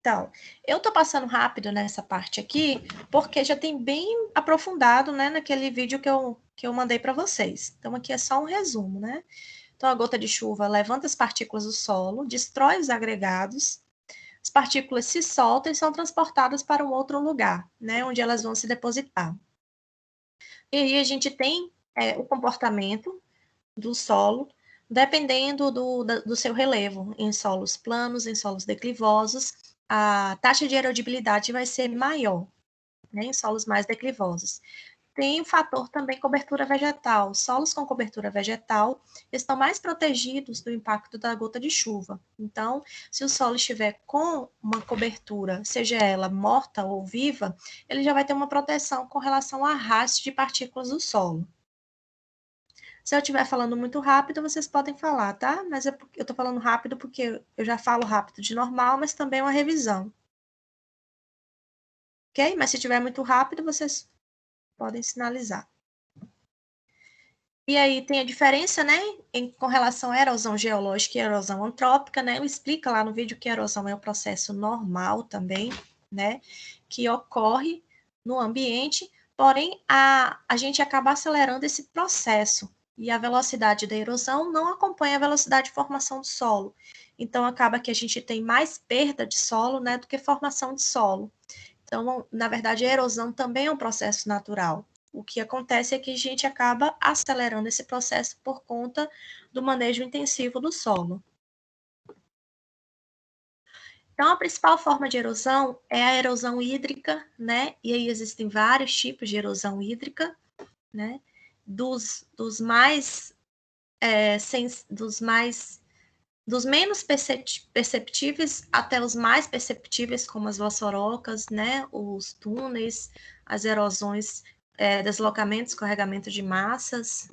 Então, eu tô passando rápido nessa parte aqui, porque já tem bem aprofundado, né, naquele vídeo que eu mandei para vocês. Então, aqui é só um resumo, né? Então, a gota de chuva levanta as partículas do solo, destrói os agregados, as partículas se soltam e são transportadas para um outro lugar, né, onde elas vão se depositar. E aí a gente tem o comportamento do solo, dependendo do seu relevo, em solos planos, em solos declivosos, a taxa de erodibilidade vai ser maior, né, em solos mais declivosos. Tem o fator também cobertura vegetal. Solos com cobertura vegetal estão mais protegidos do impacto da gota de chuva. Então, se o solo estiver com uma cobertura, seja ela morta ou viva, ele já vai ter uma proteção com relação ao arraste de partículas do solo. Se eu estiver falando muito rápido, vocês podem falar, tá? Mas eu estou falando rápido porque eu já falo rápido de normal, mas também é uma revisão. Ok? Mas se estiver muito rápido, vocês podem sinalizar. E aí tem a diferença, né, com relação à erosão geológica e erosão antrópica, né? Explica lá no vídeo que a erosão é um processo normal também, né, que ocorre no ambiente, porém a gente acaba acelerando esse processo e a velocidade da erosão não acompanha a velocidade de formação do solo. Então acaba que a gente tem mais perda de solo, né, do que formação de solo. Então, na verdade, a erosão também é um processo natural. O que acontece é que a gente acaba acelerando esse processo por conta do manejo intensivo do solo. Então, a principal forma de erosão é a erosão hídrica, né? E aí existem vários tipos de erosão hídrica, né? Dos menos perceptíveis até os mais perceptíveis, como as vassourocas, né? Os túneis, as erosões, deslocamento, escorregamento de massas.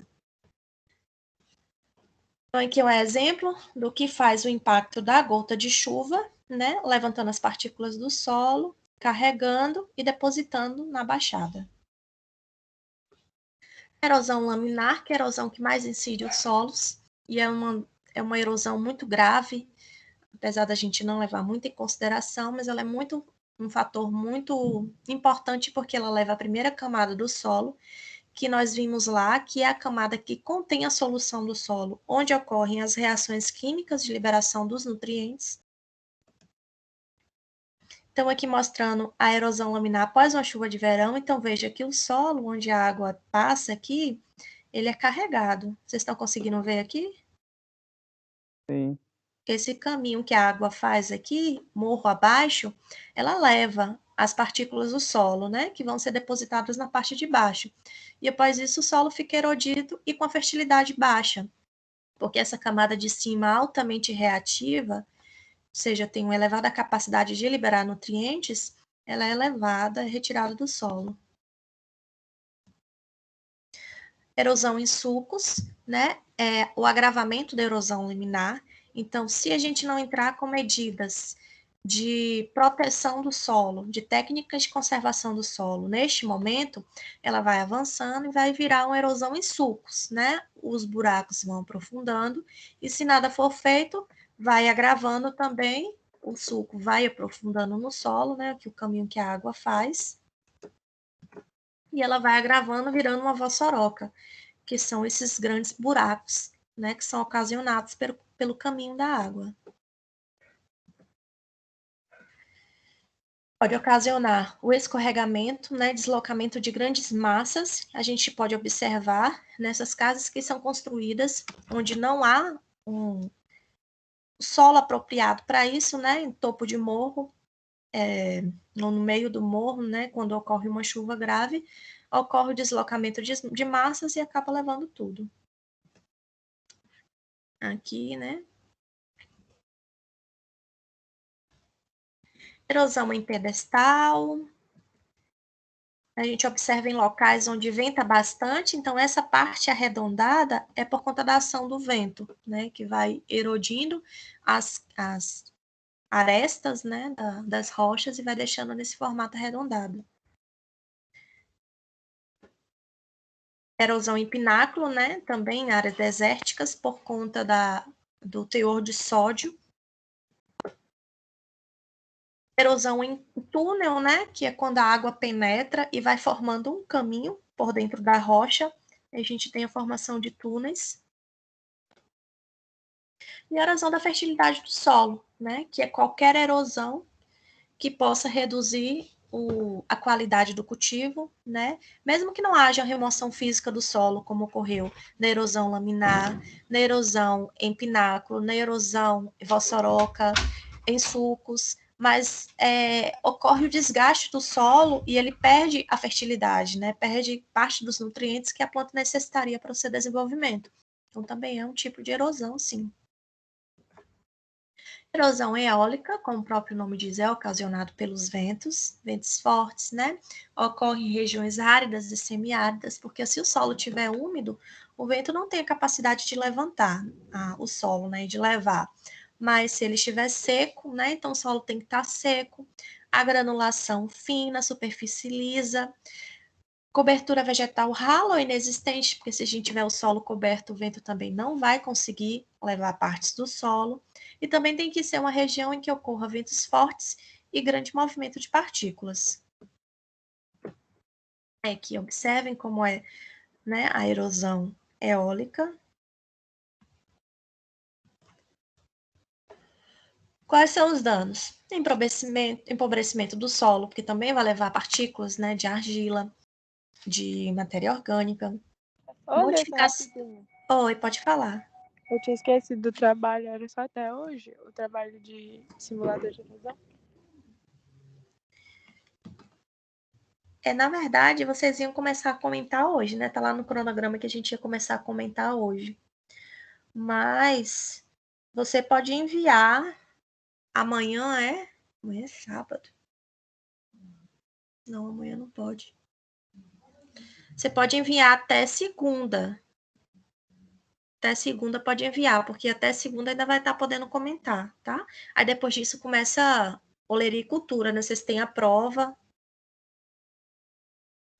Então, aqui é um exemplo do que faz o impacto da gota de chuva, né? Levantando as partículas do solo, carregando e depositando na baixada. Erosão laminar, que é a erosão que mais incide os solos, e é uma erosão muito grave, apesar da gente não levar muito em consideração, mas ela é um fator muito importante porque ela leva a primeira camada do solo, que nós vimos lá, que é a camada que contém a solução do solo, onde ocorrem as reações químicas de liberação dos nutrientes. Então, aqui mostrando a erosão laminar após uma chuva de verão. Então, veja que o solo onde a água passa aqui, ele é carregado. Vocês estão conseguindo ver aqui? Sim. Esse caminho que a água faz aqui, morro abaixo, ela leva as partículas do solo, né, que vão ser depositadas na parte de baixo. E após isso, o solo fica erodido e com a fertilidade baixa, porque essa camada de cima altamente reativa, ou seja, tem uma elevada capacidade de liberar nutrientes, ela é elevada, retirada do solo. Erosão em sulcos, né, é o agravamento da erosão laminar. Então, se a gente não entrar com medidas de proteção do solo, de técnicas de conservação do solo, neste momento, ela vai avançando e vai virar uma erosão em sulcos, né? Os buracos vão aprofundando e se nada for feito, vai agravando também, o sulco vai aprofundando no solo, né? Que é o caminho que a água faz. E ela vai agravando, virando uma vossoroca, que são esses grandes buracos, né, que são ocasionados pelo caminho da água. Pode ocasionar o escorregamento, né, deslocamento de grandes massas. A gente pode observar nessas casas que são construídas onde não há um solo apropriado para isso, né, em topo de morro, no meio do morro, né, quando ocorre uma chuva grave, ocorre o deslocamento de massas e acaba levando tudo. Aqui, né? Erosão em pedestal. A gente observa em locais onde venta bastante, então essa parte arredondada é por conta da ação do vento, né? Que vai erodindo as arestas, né, das rochas e vai deixando nesse formato arredondado. Erosão em pináculo, né? Também em áreas desérticas por conta do teor de sódio. Erosão em túnel, né? Que é quando a água penetra e vai formando um caminho por dentro da rocha. A gente tem a formação de túneis. E a erosão da fertilidade do solo, né? Que é qualquer erosão que possa reduzir a qualidade do cultivo, né? Mesmo que não haja remoção física do solo, como ocorreu na erosão laminar, na erosão em pináculo, na erosão em vossoroca, em sulcos, mas ocorre o desgaste do solo e ele perde a fertilidade, né? Perde parte dos nutrientes que a planta necessitaria para o seu desenvolvimento. Então, também é um tipo de erosão, sim. Erosão eólica, como o próprio nome diz, é ocasionado pelos ventos fortes, né? Ocorre em regiões áridas e semiáridas, porque se o solo estiver úmido, o vento não tem a capacidade de levantar o solo, né? De levar. Mas se ele estiver seco, né? Então o solo tem que estar seco, a granulação fina, a superfície lisa, cobertura vegetal rala ou inexistente, porque se a gente tiver o solo coberto, o vento também não vai conseguir levar partes do solo. E também tem que ser uma região em que ocorra ventos fortes e grande movimento de partículas. Aqui observem como é, né, a erosão eólica. Quais são os danos? Empobrecimento do solo, porque também vai levar partículas, né, de argila, de matéria orgânica. Olha só rapidinho. Oi, pode falar. Eu tinha esquecido do trabalho, era só até hoje, o trabalho de simulador de erosão. Na verdade, vocês iam começar a comentar hoje, né? Tá lá no cronograma que a gente ia começar a comentar hoje. Mas você pode enviar. Amanhã é? Amanhã é sábado. Não, amanhã não pode. Você pode enviar até segunda. Até segunda pode enviar, porque até segunda ainda vai estar podendo comentar, tá? Aí depois disso começa olericultura, né? Vocês têm a prova.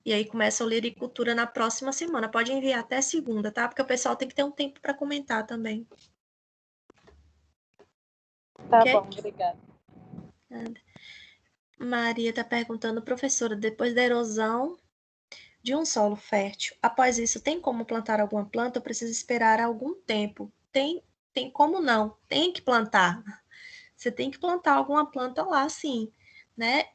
E aí começa a olericultura na próxima semana. Pode enviar até segunda, tá? Porque o pessoal tem que ter um tempo para comentar também. Tá Okay? bom, obrigada. Maria está perguntando, professora, depois da erosão de um solo fértil, após isso, tem como plantar alguma planta ou precisa esperar algum tempo? Tem como não? Tem que plantar. Você tem que plantar alguma planta lá, sim, né?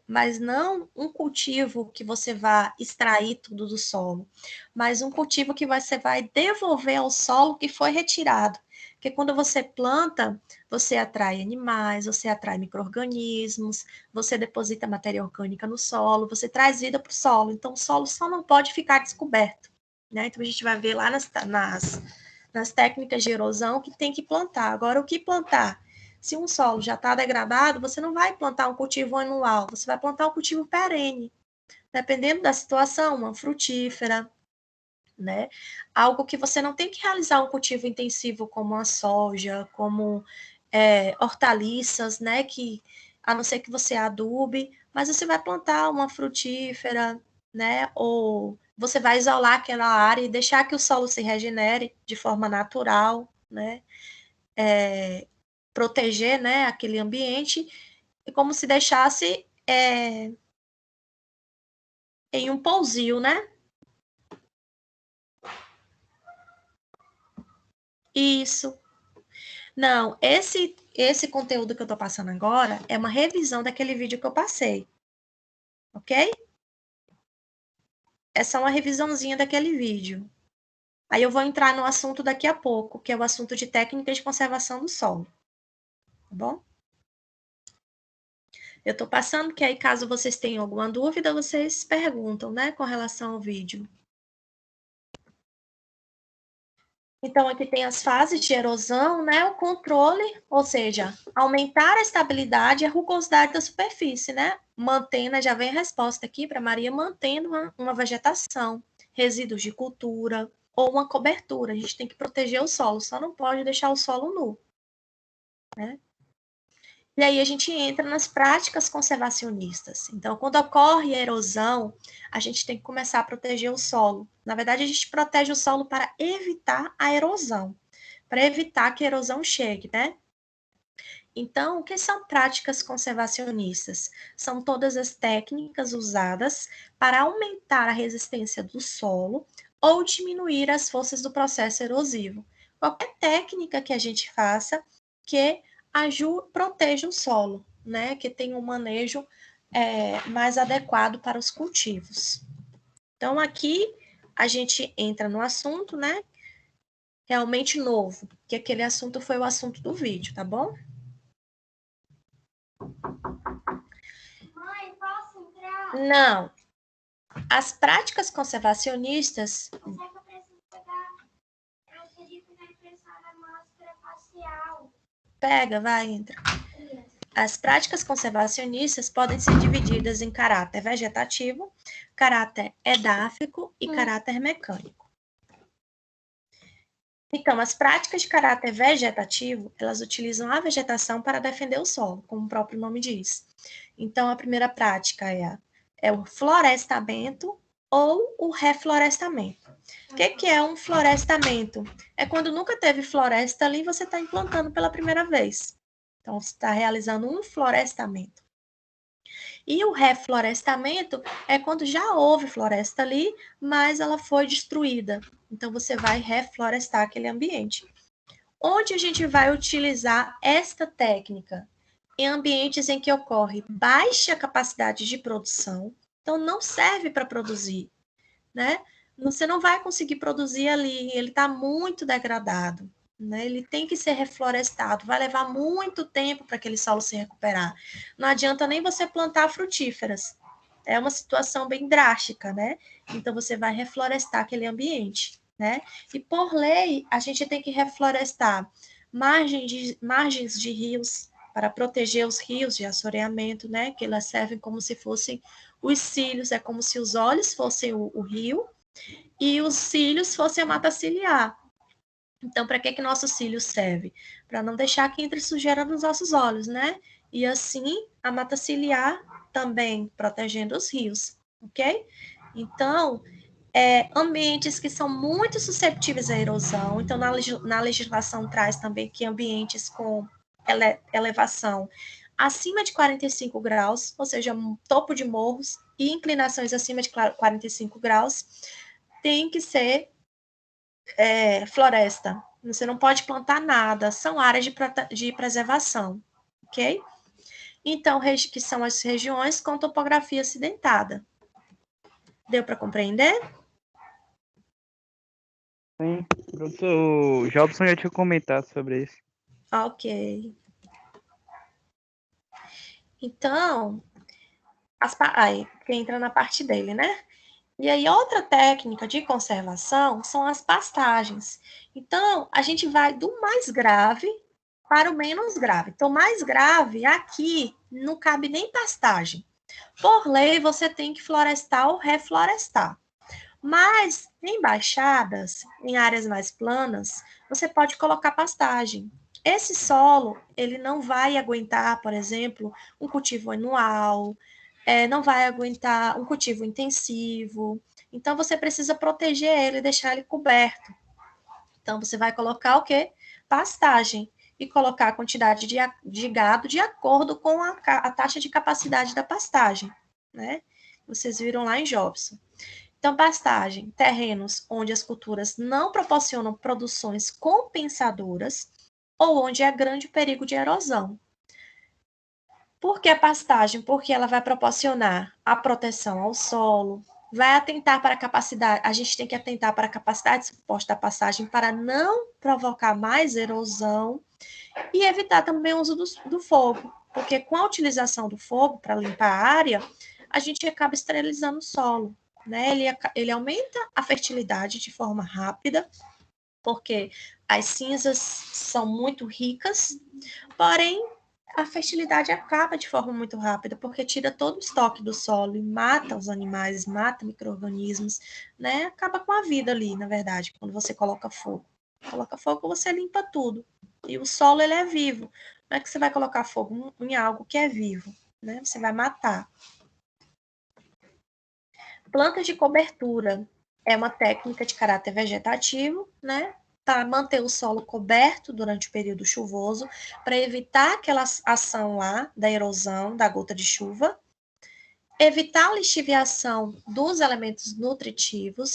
Mas não um cultivo que você vá extrair tudo do solo, mas um cultivo que você vai devolver ao solo que foi retirado. Porque quando você planta, você atrai animais, você atrai micro-organismos, você deposita matéria orgânica no solo, você traz vida para o solo. Então, o solo só não pode ficar descoberto, né? Então, a gente vai ver lá nas técnicas de erosão que tem que plantar. Agora, o que plantar? Se um solo já está degradado, você não vai plantar um cultivo anual, você vai plantar um cultivo perene. Dependendo da situação, uma frutífera, né? Algo que você não tem que realizar um cultivo intensivo como a soja, como hortaliças, né? Que a não ser que você adube, mas você vai plantar uma frutífera, né? Ou você vai isolar aquela área e deixar que o solo se regenere de forma natural, né? Proteger, né, aquele ambiente, e como se deixasse em um pousio, né? Isso. Não, esse conteúdo que eu tô passando agora é uma revisão daquele vídeo que eu passei. Ok? É só uma revisãozinha daquele vídeo. Aí eu vou entrar no assunto daqui a pouco, que é o assunto de técnicas de conservação do solo. Tá bom? Eu tô passando, que aí caso vocês tenham alguma dúvida, vocês perguntam, né, com relação ao vídeo. Então, aqui tem as fases de erosão, né? O controle, ou seja, aumentar a estabilidade e a rugosidade da superfície, né? Mantendo, já vem a resposta aqui para Maria, mantendo uma vegetação, resíduos de cultura ou uma cobertura. A gente tem que proteger o solo, só não pode deixar o solo nu, né? E aí a gente entra nas práticas conservacionistas. Então, quando ocorre a erosão, a gente tem que começar a proteger o solo. Na verdade, a gente protege o solo para evitar a erosão, para evitar que a erosão chegue, né? Então, o que são práticas conservacionistas? São todas as técnicas usadas para aumentar a resistência do solo ou diminuir as forças do processo erosivo. Qualquer técnica que a gente faça que proteja o solo, né? Que tenha um manejo mais adequado para os cultivos. Então, aqui a gente entra no assunto, né? Realmente novo, que aquele assunto foi o assunto do vídeo, tá bom? Mãe, posso entrar? Não. As práticas conservacionistas. Mas é que eu preciso pegar o xerife da impressora máscara facial. Pega, vai, entra. As práticas conservacionistas podem ser divididas em caráter vegetativo, caráter edáfico e caráter mecânico. Então, as práticas de caráter vegetativo, elas utilizam a vegetação para defender o solo, como o próprio nome diz. Então, a primeira prática é o florestamento ou o reflorestamento. O que é um florestamento? É quando nunca teve floresta ali e você está implantando pela primeira vez. Então, você está realizando um florestamento. E o reflorestamento é quando já houve floresta ali, mas ela foi destruída. Então, você vai reflorestar aquele ambiente. Onde a gente vai utilizar esta técnica? Em ambientes em que ocorre baixa capacidade de produção, então não serve para produzir, né? Você não vai conseguir produzir ali, ele está muito degradado, né? Ele tem que ser reflorestado, vai levar muito tempo para aquele solo se recuperar. Não adianta nem você plantar frutíferas. É uma situação bem drástica, né? Então você vai reflorestar aquele ambiente, né? E por lei, a gente tem que reflorestar margens de rios para proteger os rios de assoreamento, né? Que elas servem como se fossem os cílios, é como se os olhos fossem o rio e os cílios fossem a mata ciliar. Então, para que nosso cílio serve? Para não deixar que entre sujeira nos nossos olhos, né? E assim, a mata ciliar também protegendo os rios, ok? Então, ambientes que são muito susceptíveis à erosão. Então, na legislação traz também que ambientes com elevação acima de 45 graus, ou seja, topo de morros e inclinações acima de 45 graus, tem que ser floresta. Você não pode plantar nada, são áreas de preservação, ok? Então, que são as regiões com topografia acidentada. Deu para compreender? Sim, o Jobson já tinha comentado sobre isso. Ok. Então, aí, que entra na parte dele, né? E aí, outra técnica de conservação são as pastagens. Então, a gente vai do mais grave para o menos grave. Então, mais grave, aqui não cabe nem pastagem. Por lei, você tem que florestar ou reflorestar. Mas em baixadas, em áreas mais planas, você pode colocar pastagem. Esse solo, ele não vai aguentar, por exemplo, um cultivo anual, não vai aguentar um cultivo intensivo. Então, você precisa proteger ele, deixar ele coberto. Então, você vai colocar o quê? Pastagem. E colocar a quantidade de gado de acordo com a taxa de capacidade da pastagem, né? Vocês viram lá em Jobson. Então, pastagem, terrenos onde as culturas não proporcionam produções compensadoras ou onde há grande perigo de erosão. Por que a pastagem? Porque ela vai proporcionar a proteção ao solo, vai atentar para a capacidade, a gente tem que atentar para a capacidade de suporte da pastagem para não provocar mais erosão e evitar também o uso do fogo, porque com a utilização do fogo para limpar a área, a gente acaba esterilizando o solo, né? Ele aumenta a fertilidade de forma rápida, porque as cinzas são muito ricas, porém a fertilidade acaba de forma muito rápida, porque tira todo o estoque do solo e mata os animais, mata micro-organismos, né? Acaba com a vida ali, na verdade, quando você coloca fogo. Coloca fogo, você limpa tudo. E o solo, ele é vivo. Não é que você vai colocar fogo em algo que é vivo, né? Você vai matar. Plantas de cobertura é uma técnica de caráter vegetativo, né? para manter o solo coberto durante o período chuvoso, para evitar aquela ação lá da erosão da gota de chuva, evitar a lixiviação dos elementos nutritivos,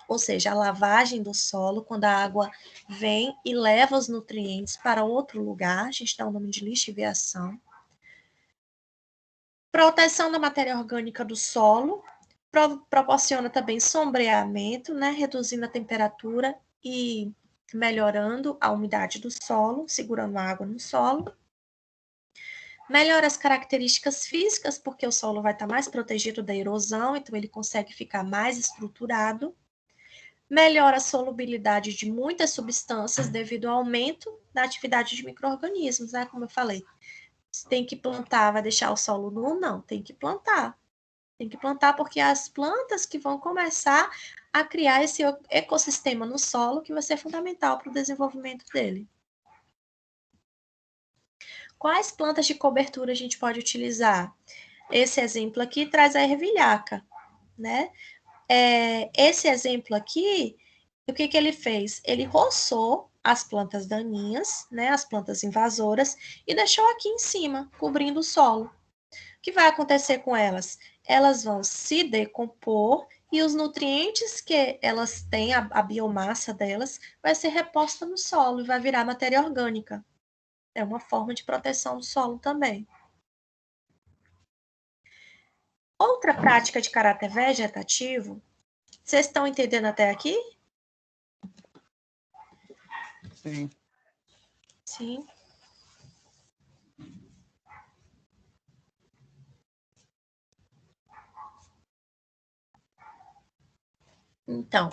ou seja, a lavagem do solo, quando a água vem e leva os nutrientes para outro lugar, a gente dá o nome de lixiviação. Proteção da matéria orgânica do solo, proporciona também sombreamento, né, reduzindo a temperatura e melhorando a umidade do solo, segurando a água no solo. Melhora as características físicas, porque o solo vai estar mais protegido da erosão, então ele consegue ficar mais estruturado. Melhora a solubilidade de muitas substâncias devido ao aumento da atividade de micro-organismos, né? Como eu falei, você tem que plantar, vai deixar o solo nu? Não, tem que plantar. Tem que plantar porque as plantas que vão começar a criar esse ecossistema no solo que vai ser fundamental para o desenvolvimento dele. Quais plantas de cobertura a gente pode utilizar? Esse exemplo aqui traz a ervilhaca, né? Esse exemplo aqui, o que ele fez? Ele roçou as plantas daninhas, né, as plantas invasoras, e deixou aqui em cima, cobrindo o solo. O que vai acontecer com elas? Elas vão se decompor e os nutrientes que elas têm, a biomassa delas, vai ser reposta no solo e vai virar matéria orgânica. É uma forma de proteção do solo também. Outra prática de caráter vegetativo, vocês estão entendendo até aqui? Sim. Sim. Então,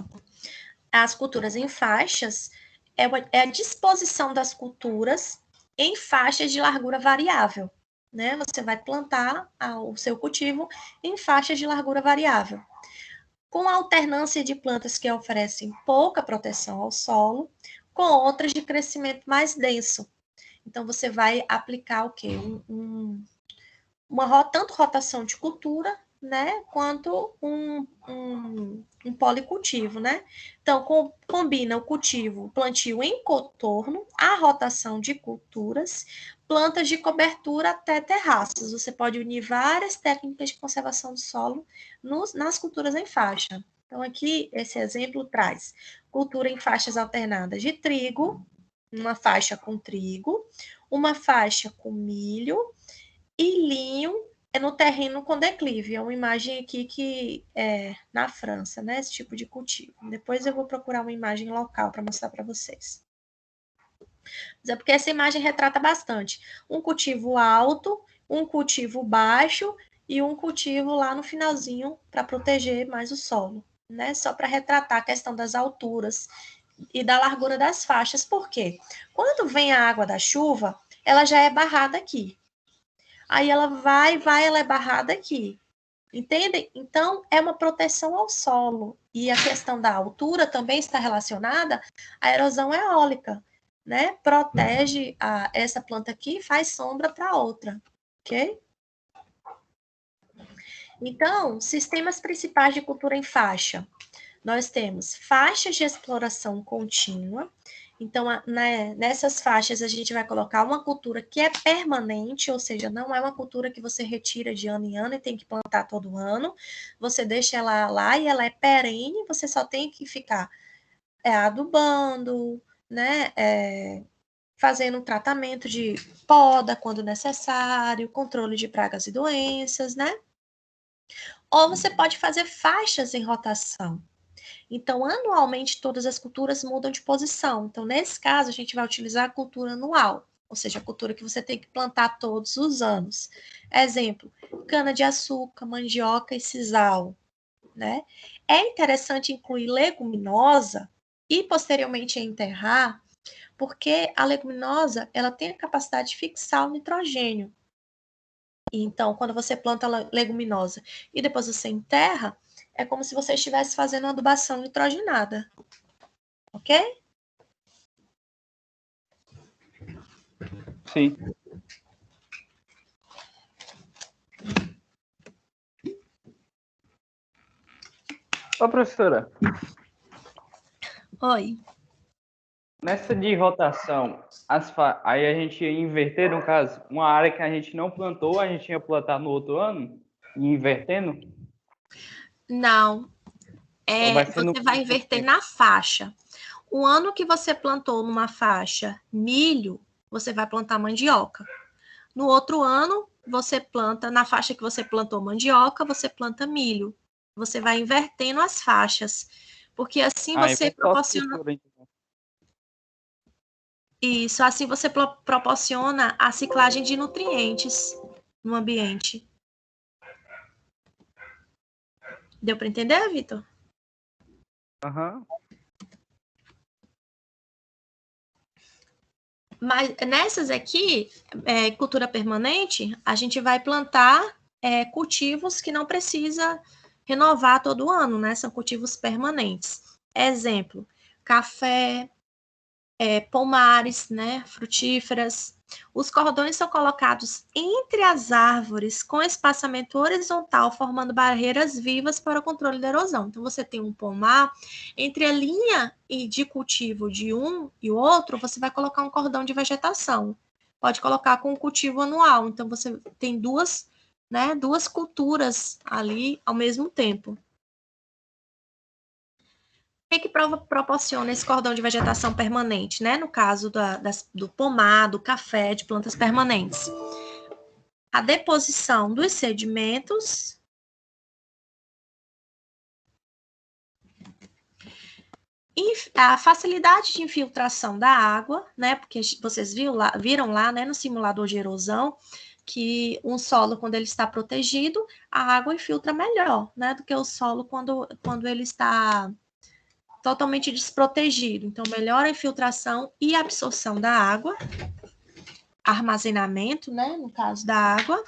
as culturas em faixas é a disposição das culturas em faixas de largura variável, né? Você vai plantar o seu cultivo em faixas de largura variável, com a alternância de plantas que oferecem pouca proteção ao solo, com outras de crescimento mais denso. Então, você vai aplicar o quê? Tanto rotação de cultura, né, quanto um policultivo, né? Então, combina o plantio em contorno, a rotação de culturas, plantas de cobertura até terraços. Você pode unir várias técnicas de conservação do solo nas culturas em faixa. Então, aqui, esse exemplo traz cultura em faixas alternadas de trigo, uma faixa com trigo, uma faixa com milho, e linho é no terreno com declive. É uma imagem aqui que é na França, né? Esse tipo de cultivo. Depois eu vou procurar uma imagem local para mostrar para vocês. Mas é porque essa imagem retrata bastante. Um cultivo alto, um cultivo baixo e um cultivo lá no finalzinho para proteger mais o solo, né? Só para retratar a questão das alturas e da largura das faixas. Por quê? Quando vem a água da chuva, ela já é barrada aqui. Aí ela vai, ela é barrada aqui. Entendem? Então, é uma proteção ao solo. E a questão da altura também está relacionada à erosão eólica, né? Protege essa planta aqui e faz sombra para outra, ok? Então, sistemas principais de cultura em faixa. Nós temos faixas de exploração contínua. Então, nessas faixas, a gente vai colocar uma cultura que é permanente, ou seja, não é uma cultura que você retira de ano em ano e tem que plantar todo ano. Você deixa ela lá e ela é perene, você só tem que ficar adubando, né? Fazendo um tratamento de poda quando necessário, controle de pragas e doenças, né? Ou você pode fazer faixas em rotação. Então, anualmente, todas as culturas mudam de posição. Então, nesse caso, a gente vai utilizar a cultura anual, ou seja, a cultura que você tem que plantar todos os anos. Exemplo, cana-de-açúcar, mandioca e sisal, né? É interessante incluir leguminosa e, posteriormente, enterrar, porque a leguminosa, ela tem a capacidade de fixar o nitrogênio. Então, quando você planta leguminosa e depois você enterra, é como se você estivesse fazendo uma adubação nitrogenada. Ok? Sim. Ô, professora, Oi. Nessa de rotação, aí a gente ia inverter, no caso, uma área que a gente não plantou, a gente ia plantar no outro ano, e invertendo, Não, ou vai ser no você vai mesmo inverter tempo? na faixa. O ano que você plantou numa faixa milho, você vai plantar mandioca. No outro ano, você planta, na faixa que você plantou mandioca, você planta milho. Você vai invertendo as faixas, porque assim Aí você vai só proporciona citura, então. isso, assim você proporciona a ciclagem de nutrientes no ambiente. Deu para entender, Vitor? Aham. Mas nessas aqui, cultura permanente, a gente vai plantar cultivos que não precisa renovar todo ano, né? São cultivos permanentes. Exemplo, café, pomares, né? Frutíferas. Os cordões são colocados entre as árvores com espaçamento horizontal, formando barreiras vivas para o controle da erosão. Então, você tem um pomar, entre a linha de cultivo de um e o outro, você vai colocar um cordão de vegetação. Pode colocar com um cultivo anual. Então, você tem duas culturas ali ao mesmo tempo. O que proporciona esse cordão de vegetação permanente, né? No caso do pomar, do café, de plantas permanentes. A deposição dos sedimentos e a facilidade de infiltração da água, né? Porque vocês viram lá, né, no simulador de erosão, que um solo, quando ele está protegido, a água infiltra melhor, né? Do que o solo quando ele está totalmente desprotegido. Então, melhora a infiltração e absorção da água, armazenamento, né, no caso da água.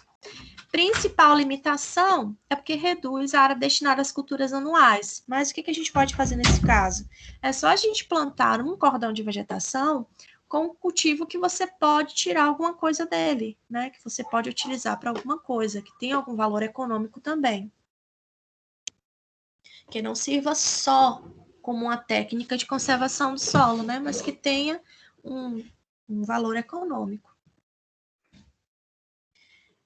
Principal limitação é porque reduz a área destinada às culturas anuais. Mas o que a gente pode fazer nesse caso? É só a gente plantar um cordão de vegetação com um cultivo que você pode tirar alguma coisa dele, né? Que você pode utilizar para alguma coisa, que tem algum valor econômico também. Que não sirva só como uma técnica de conservação do solo, né? Mas que tenha um valor econômico.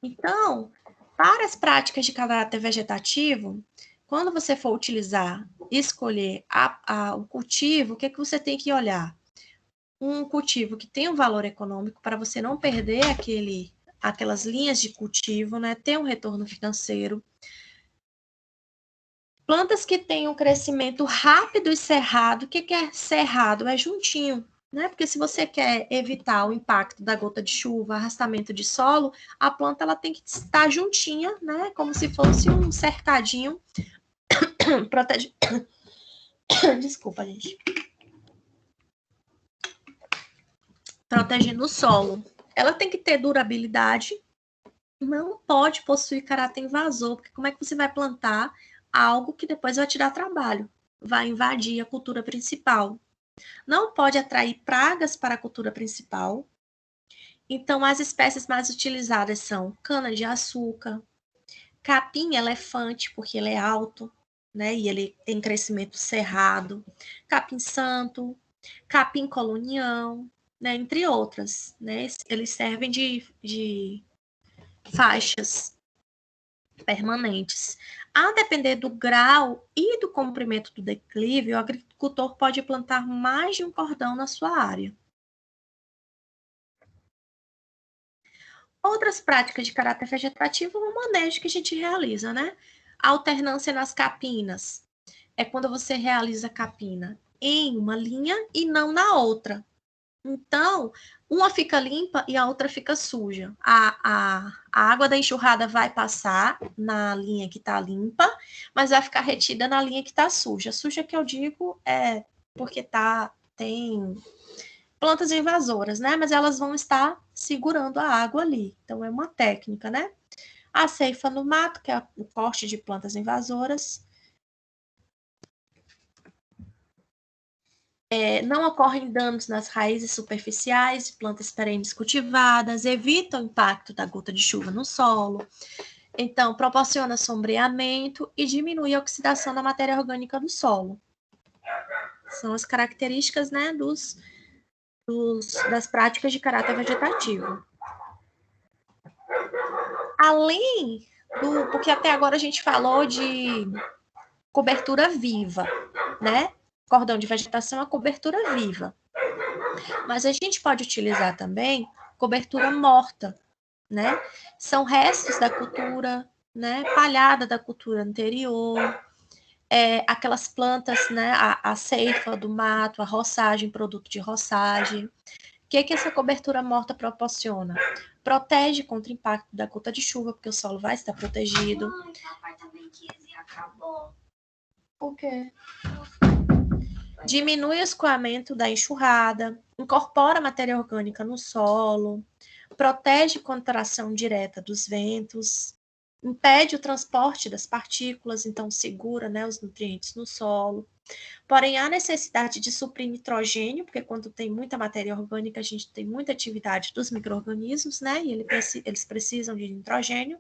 Então, para as práticas de caráter vegetativo, quando você for escolher o cultivo, o que você tem que olhar? Um cultivo que tem um valor econômico para você não perder aquelas linhas de cultivo, né? Ter um retorno financeiro. Plantas que têm um crescimento rápido e cerrado. O que é cerrado? É juntinho, né? Porque se você quer evitar o impacto da gota de chuva, arrastamento de solo, a planta ela tem que estar juntinha, né? Como se fosse um cercadinho. Protege... Desculpa, gente. Protegendo o solo. Ela tem que ter durabilidade. Não pode possuir caráter invasor, porque como é que você vai plantar algo que depois vai te dar trabalho? Vai invadir a cultura principal. Não pode atrair pragas para a cultura principal. Então, as espécies mais utilizadas são cana-de-açúcar, capim-elefante, porque ele é alto, né? E ele tem crescimento cerrado, capim-santo, capim-colonião, né? Entre outras, né? Eles servem de faixas permanentes. A depender do grau e do comprimento do declive, o agricultor pode plantar mais de um cordão na sua área. Outras práticas de caráter vegetativo é o manejo que a gente realiza, né? A alternância nas capinas é quando você realiza a capina em uma linha e não na outra. Então, uma fica limpa e a outra fica suja. A água da enxurrada vai passar na linha que está limpa, mas vai ficar retida na linha que está suja. Suja que eu digo é porque tem plantas invasoras, né? Mas elas vão estar segurando a água ali. Então, é uma técnica, né? A ceifa no mato, que é o corte de plantas invasoras. Não ocorrem danos nas raízes superficiais de plantas perenes cultivadas, evita o impacto da gota de chuva no solo, então proporciona sombreamento e diminui a oxidação da matéria orgânica do solo. São as características, né, dos das práticas de caráter vegetativo. Além porque até agora a gente falou de cobertura viva, né? Cordão de vegetação é a cobertura viva. Mas a gente pode utilizar também cobertura morta, né? São restos da cultura, né? Palhada da cultura anterior, aquelas plantas, né? A ceifa do mato, a roçagem, produto de roçagem. O que essa cobertura morta proporciona? Protege contra o impacto da gota de chuva, porque o solo vai estar protegido. Mãe, papai também quis e acabou. Por quê? Diminui o escoamento da enxurrada, incorpora matéria orgânica no solo, protege contra a ação direta dos ventos, impede o transporte das partículas, então segura, né, os nutrientes no solo. Porém, há necessidade de suprir nitrogênio, porque quando tem muita matéria orgânica, a gente tem muita atividade dos micro-organismos, né? E eles precisam de nitrogênio.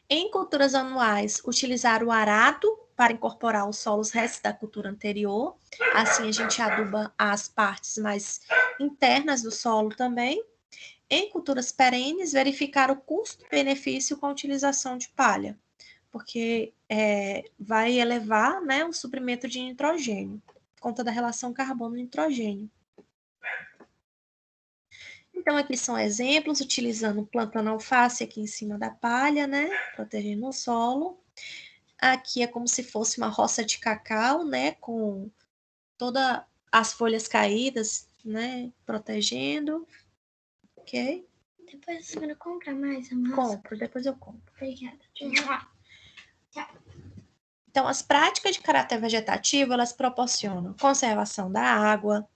Em culturas anuais, utilizar o arado para incorporar os solos restos da cultura anterior. Assim, a gente aduba as partes mais internas do solo também. Em culturas perenes, verificar o custo-benefício com a utilização de palha, porque vai elevar, né, o suprimento de nitrogênio, por conta da relação carbono-nitrogênio. Então, aqui são exemplos, utilizando plantando alface aqui em cima da palha, né, protegendo o solo. Aqui é como se fosse uma roça de cacau, né, com todas as folhas caídas, né, protegendo. Ok? Depois a senhora compra mais a massa? Compro, depois eu compro. Obrigada. Então, as práticas de caráter vegetativo, elas proporcionam conservação da água,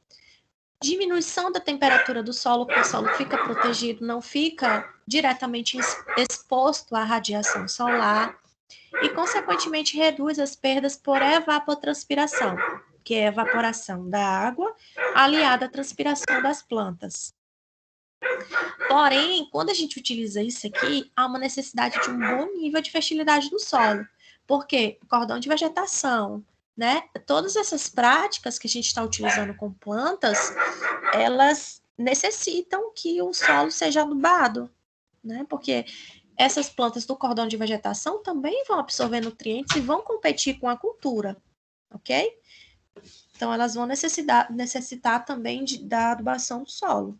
diminuição da temperatura do solo, porque o solo fica protegido, não fica diretamente exposto à radiação solar, e, consequentemente, reduz as perdas por evapotranspiração, que é a evaporação da água aliada à transpiração das plantas. Porém, quando a gente utiliza isso aqui, há uma necessidade de um bom nível de fertilidade do solo. Porque cordão de vegetação, né? Todas essas práticas que a gente está utilizando com plantas, elas necessitam que o solo seja adubado, né? Porque essas plantas do cordão de vegetação também vão absorver nutrientes e vão competir com a cultura, ok? Então, elas vão necessitar também da adubação do solo.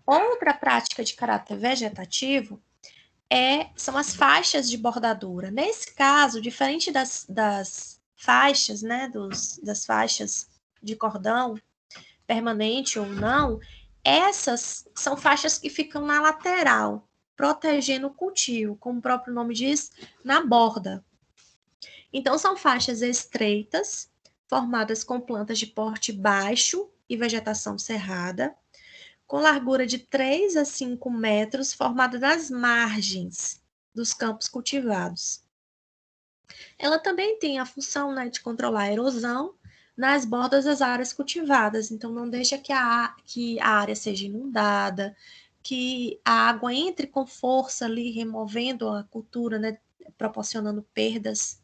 Outra prática de caráter vegetativo são as faixas de bordadura. Nesse caso, diferente das faixas, né, das faixas de cordão, permanente ou não, essas são faixas que ficam na lateral, protegendo o cultivo, como o próprio nome diz, na borda. Então, são faixas estreitas, formadas com plantas de porte baixo e vegetação cerrada, com largura de 3 a 5 metros, formada nas margens dos campos cultivados. Ela também tem a função, né, de controlar a erosão nas bordas das áreas cultivadas, então não deixa que a área seja inundada, que a água entre com força ali, removendo a cultura, né, proporcionando perdas.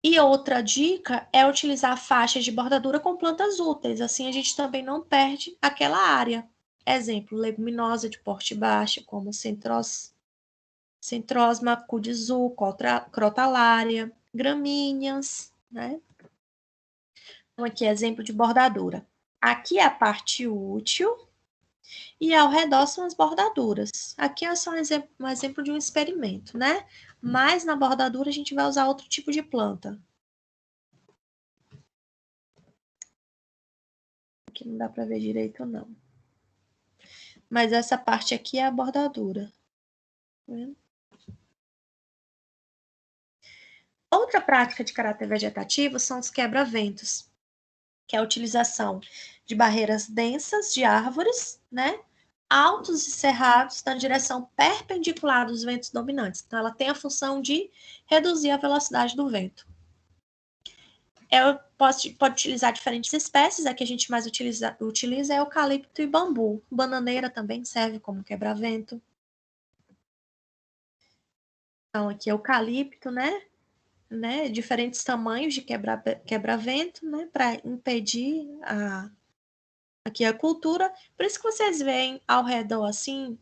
E outra dica é utilizar faixas de bordadura com plantas úteis, assim a gente também não perde aquela área. Exemplo, leguminosa de porte baixo, como centrosma, cudizu, crotalária, gramíneas, né? Então, aqui é exemplo de bordadura. Aqui é a parte útil e ao redor são as bordaduras. Aqui é só um exemplo de um experimento, né? Mas na bordadura a gente vai usar outro tipo de planta. Aqui não dá para ver direito, não. Mas essa parte aqui é a bordadura. Tá vendo? Outra prática de caráter vegetativo são os quebra-ventos, que é a utilização de barreiras densas de árvores, né, altos e cerrados na direção perpendicular dos ventos dominantes. Então, ela tem a função de reduzir a velocidade do vento. Pode utilizar diferentes espécies, a que a gente mais utiliza é eucalipto e bambu. Bananeira também serve como quebra-vento. Então, aqui é eucalipto, né? né, diferentes tamanhos de quebra-vento, né, para impedir aqui a cultura. Por isso que vocês veem ao redor, assim,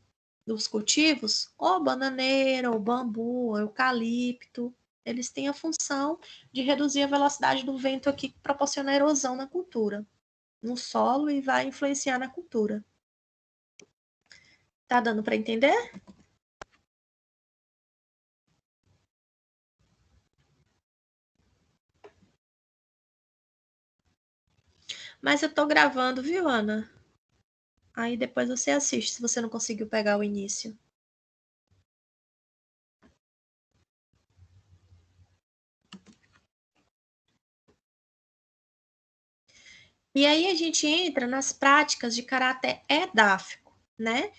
dos cultivos, ou bananeira, ou bambu, ou eucalipto. Eles têm a função de reduzir a velocidade do vento aqui, que proporciona erosão na cultura, no solo, e vai influenciar na cultura. Tá dando para entender? Mas eu tô gravando, viu, Ana? Aí depois você assiste, se você não conseguiu pegar o início. E aí a gente entra nas práticas de caráter edáfico, né?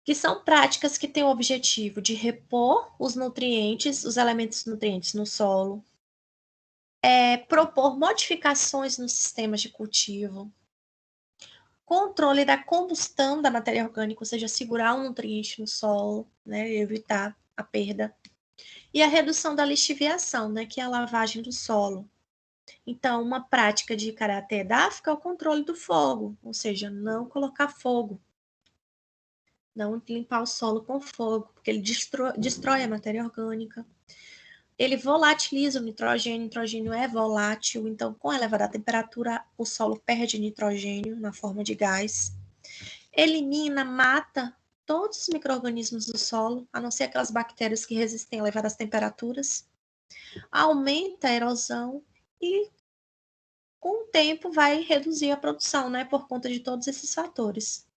Que são práticas que têm o objetivo de repor os nutrientes, os elementos nutrientes no solo, propor modificações nos sistemas de cultivo, controle da combustão da matéria orgânica, ou seja, segurar um nutriente no solo, né, evitar a perda, e a redução da lixiviação, né, que é a lavagem do solo. Então, uma prática de caráter edáfico é o controle do fogo, ou seja, não colocar fogo, não limpar o solo com fogo, porque ele destrói a matéria orgânica. Ele volatiliza o nitrogênio é volátil, então, com a elevada temperatura, o solo perde nitrogênio na forma de gás. Elimina, mata todos os micro-organismos do solo, a não ser aquelas bactérias que resistem a elevadas temperaturas. Aumenta a erosão e, com o tempo, vai reduzir a produção, né, por conta de todos esses fatores.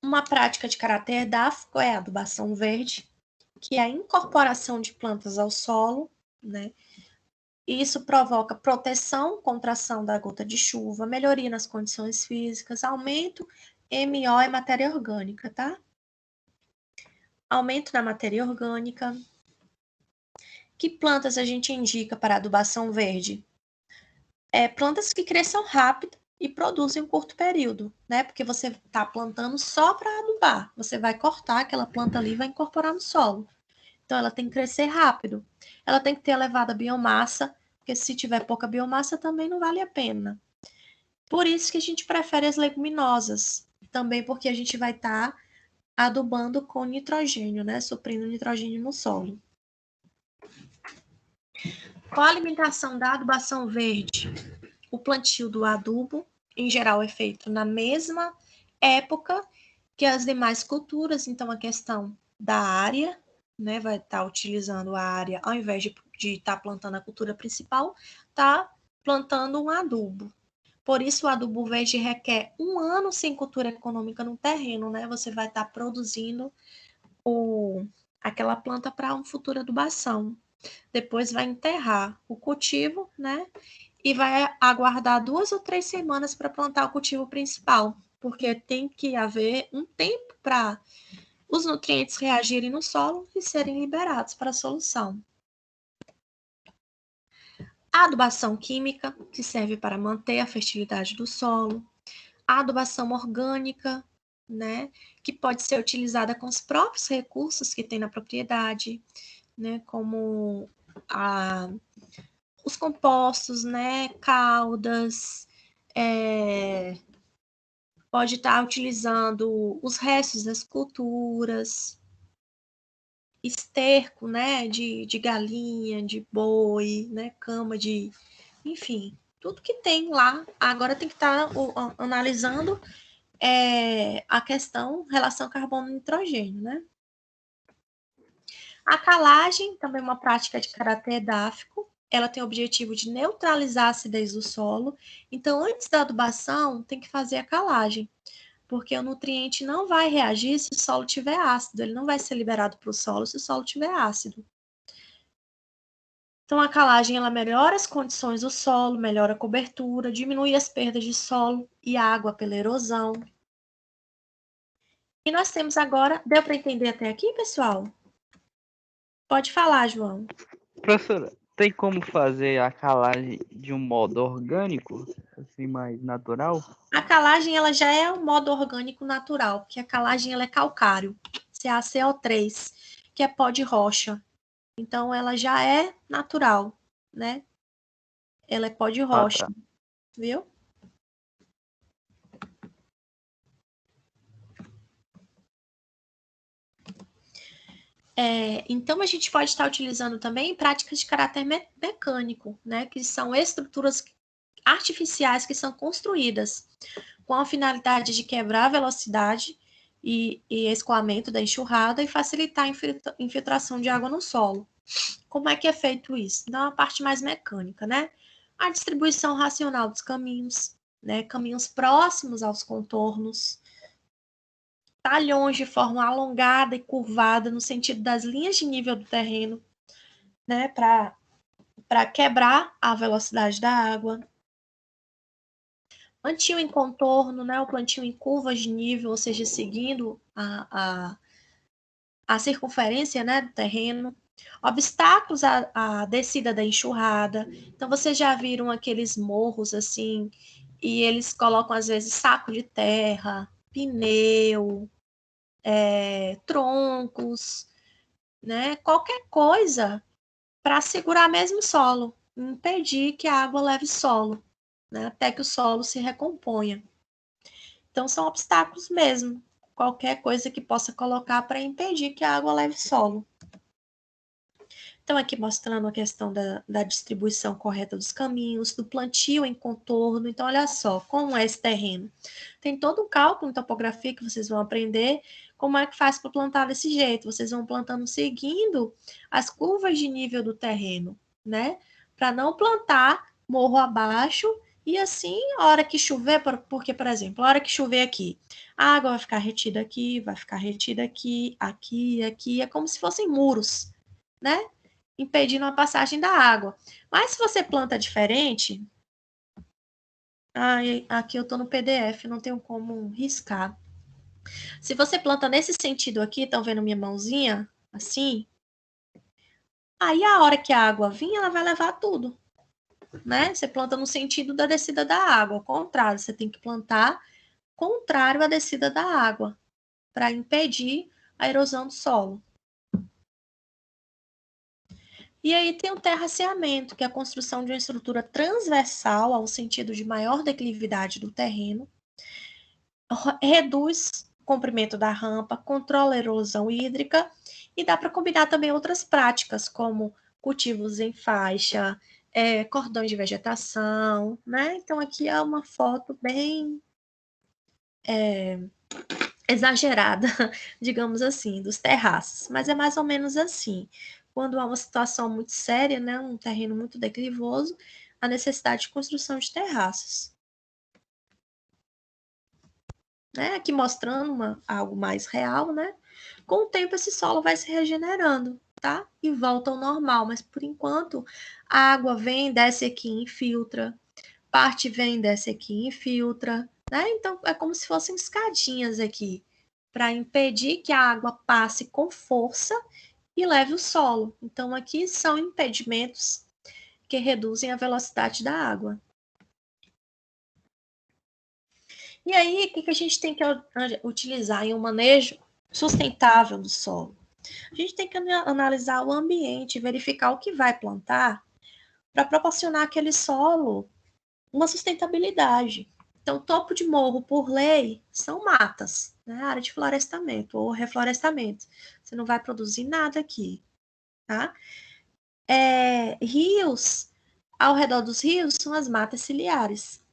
Uma prática de caráter edáfico é a adubação verde, que é a incorporação de plantas ao solo, né? Isso provoca proteção contra a ação da gota de chuva, melhoria nas condições físicas, aumento MO e matéria orgânica, tá? Aumento na matéria orgânica. Que plantas a gente indica para adubação verde? Plantas que cresçam rápido e produzem em curto período, né? Porque você está plantando só para adubar. Você vai cortar aquela planta ali e vai incorporar no solo. Então, ela tem que crescer rápido. Ela tem que ter elevada biomassa, porque se tiver pouca biomassa também não vale a pena. Por isso que a gente prefere as leguminosas. Também porque a gente vai estar adubando com nitrogênio, né? Suprindo nitrogênio no solo. Qual a alimentação da adubação verde? O plantio do adubo, em geral, é feito na mesma época que as demais culturas. Então, a questão da área, né, vai estar utilizando a área, ao invés de estar plantando a cultura principal, está plantando um adubo. Por isso, o adubo verde requer 1 ano sem cultura econômica no terreno, né? Você vai estar produzindo aquela planta para uma futura adubação. Depois vai enterrar o cultivo, né? E vai aguardar 2 ou 3 semanas para plantar o cultivo principal, porque tem que haver um tempo para os nutrientes reagirem no solo e serem liberados para a solução. A adubação química, que serve para manter a fertilidade do solo. A adubação orgânica, né, que pode ser utilizada com os próprios recursos que tem na propriedade, né, como os compostos, né, caudas, pode estar utilizando os restos das culturas, esterco, né, de galinha, de boi, né, cama de, enfim, tudo que tem lá. Agora tem que estar analisando a questão relação carbono-nitrogênio, né? A calagem, também uma prática de caráter edáfico, ela tem o objetivo de neutralizar a acidez do solo. Então, antes da adubação, tem que fazer a calagem, porque o nutriente não vai reagir se o solo tiver ácido, ele não vai ser liberado para o solo se o solo tiver ácido. Então, a calagem ela melhora as condições do solo, melhora a cobertura, diminui as perdas de solo e água pela erosão. E nós temos agora, deu para entender até aqui, pessoal? Pode falar, João. Professora, tem como fazer a calagem de um modo orgânico, assim, mais natural? A calagem ela já é um modo orgânico natural, porque a calagem ela é calcário, CaCO3, que é pó de rocha. Então, ela já é natural, né? Ela é pó de rocha, tá. viu? Então, a gente pode estar utilizando também práticas de caráter mecânico, né? Que são estruturas artificiais que são construídas com a finalidade de quebrar a velocidade e escoamento da enxurrada e facilitar a infiltração de água no solo. Como é que é feito isso? Então, a parte mais mecânica, né? A distribuição racional dos caminhos, né? Caminhos próximos aos contornos, talhões de forma alongada e curvada no sentido das linhas de nível do terreno, né? Para quebrar a velocidade da água. Plantio em contorno, né? O plantio em curvas de nível, ou seja, seguindo a circunferência, né, do terreno. Obstáculos à descida da enxurrada. Então, vocês já viram aqueles morros assim, e eles colocam, às vezes, saco de terra, pneu, troncos, né? Qualquer coisa para segurar mesmo o solo, impedir que a água leve solo, né? Até que o solo se recomponha. Então, são obstáculos mesmo. Qualquer coisa que possa colocar para impedir que a água leve solo. Então, aqui mostrando a questão da distribuição correta dos caminhos, do plantio em contorno. Então, olha só, como é esse terreno. Tem todo um cálculo em topografia que vocês vão aprender como é que faz para plantar desse jeito. Vocês vão plantando seguindo as curvas de nível do terreno, né? Para não plantar morro abaixo e assim, a hora que chover, porque, por exemplo, a hora que chover aqui, a água vai ficar retida aqui, vai ficar retida aqui, aqui, aqui. É como se fossem muros, né? Impedindo a passagem da água. Mas se você planta diferente, aqui eu estou no PDF, não tenho como riscar. Se você planta nesse sentido aqui, estão vendo minha mãozinha? Assim. Aí a hora que a água vir, ela vai levar tudo, né? Você planta no sentido da descida da água, ao contrário, você tem que plantar contrário à descida da água, para impedir a erosão do solo. E aí tem o terraceamento, que é a construção de uma estrutura transversal ao sentido de maior declividade do terreno, reduz o comprimento da rampa, controla a erosão hídrica e dá para combinar também outras práticas, como cultivos em faixa, cordões de vegetação, né? Então aqui é uma foto bem exagerada, digamos assim, dos terraços, mas é mais ou menos assim. Quando há uma situação muito séria, né, um terreno muito declivoso, a necessidade de construção de terraços. Né? Aqui mostrando algo mais real, né? Com o tempo esse solo vai se regenerando, tá? E volta ao normal, mas por enquanto a água vem, desce aqui e infiltra, parte vem, desce aqui e infiltra, né? Então é como se fossem escadinhas aqui, para impedir que a água passe com força e leve o solo. Então aqui são impedimentos que reduzem a velocidade da água. E aí, o que a gente tem que utilizar em um manejo sustentável do solo? A gente tem que analisar o ambiente, verificar o que vai plantar para proporcionar aquele solo uma sustentabilidade. Então, topo de morro, por lei, são matas, né? Área de florestamento ou reflorestamento. Você não vai produzir nada aqui, tá? Rios, ao redor dos rios, são as matas ciliares,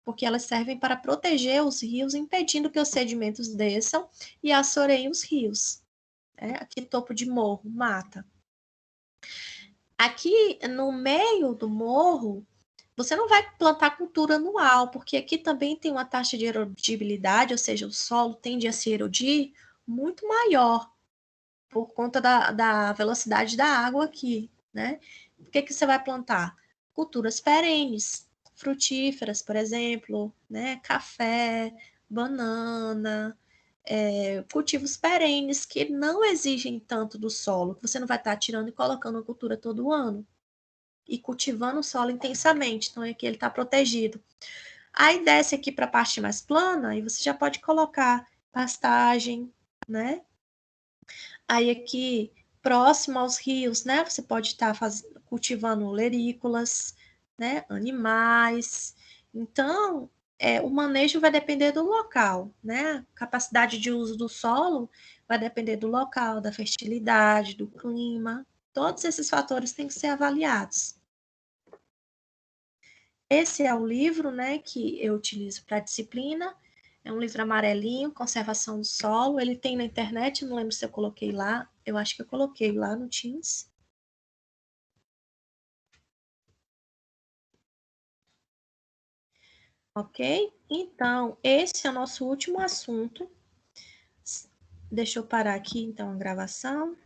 porque elas servem para proteger os rios, impedindo que os sedimentos desçam e assoreiem os rios. Aqui, topo de morro, mata. Aqui, no meio do morro, você não vai plantar cultura anual, porque aqui também tem uma taxa de erodibilidade, ou seja, o solo tende a se erodir muito maior, por conta da velocidade da água aqui, né? O que você vai plantar? Culturas perenes, frutíferas, por exemplo, né? Café, banana, cultivos perenes que não exigem tanto do solo, que você não vai estar tirando e colocando a cultura todo ano e cultivando o solo intensamente, então aqui ele está protegido. Aí desce aqui para a parte mais plana e você já pode colocar pastagem, né? Aí aqui, próximo aos rios, né? Você pode estar cultivando olerícolas, né? Animais. Então, o manejo vai depender do local, né? Capacidade de uso do solo vai depender do local, da fertilidade, do clima. Todos esses fatores têm que ser avaliados. Esse é o livro, né, que eu utilizo para a disciplina. É um livro amarelinho, Conservação do Solo. Ele tem na internet, não lembro se eu coloquei lá. Eu acho que eu coloquei lá no Teams. Ok? Então, esse é o nosso último assunto. Deixa eu parar aqui, então, a gravação.